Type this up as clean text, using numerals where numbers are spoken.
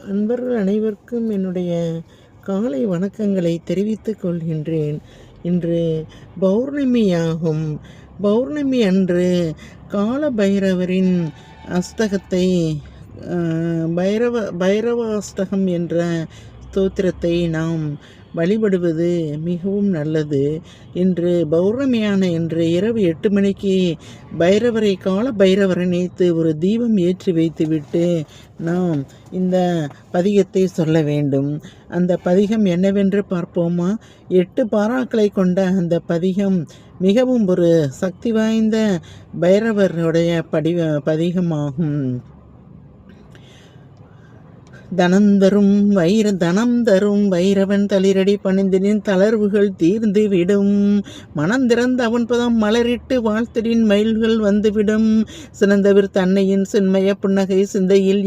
அன்பர்கள் அனைவருக்கும் என்னுடைய காலை வணக்கங்களை தெரிவித்துக் கொள்கின்றேன். இன்று பௌர்ணமியாகும். பௌர்ணமி அன்று கால பைரவரின் அஷ்டகத்தை பைரவாஷ்டகம் என்ற ஸ்தோத்திரத்தை நாம் வழிபடுவது மிகவும் நல்லது. இன்று பௌர்ணமியான இன்று இரவு 8 மணிக்கு கால பைரவரை நினைத்து ஒரு தீபம் ஏற்றி வைத்துவிட்டு நாம் இந்த பதிகத்தை சொல்ல வேண்டும். அந்த பதிகம் என்னவென்று பார்ப்போமா? 8 பாராக்களை கொண்ட அந்த பதிகம் மிகவும் ஒரு சக்தி வாய்ந்த பைரவருடைய பதிகமாகும். தனம் தரும் வைரவன் தளிரடி பணிந்தினின் தளர்வுகள் தீர்ந்து விடும். மனந்திறந்த அவன் பதம் மலரிட்டு வாழ்த்திடின் மயில்கள் வந்துவிடும். சிறந்தவர் தன்னையின் சின்மய புன்னகை சிந்தையில்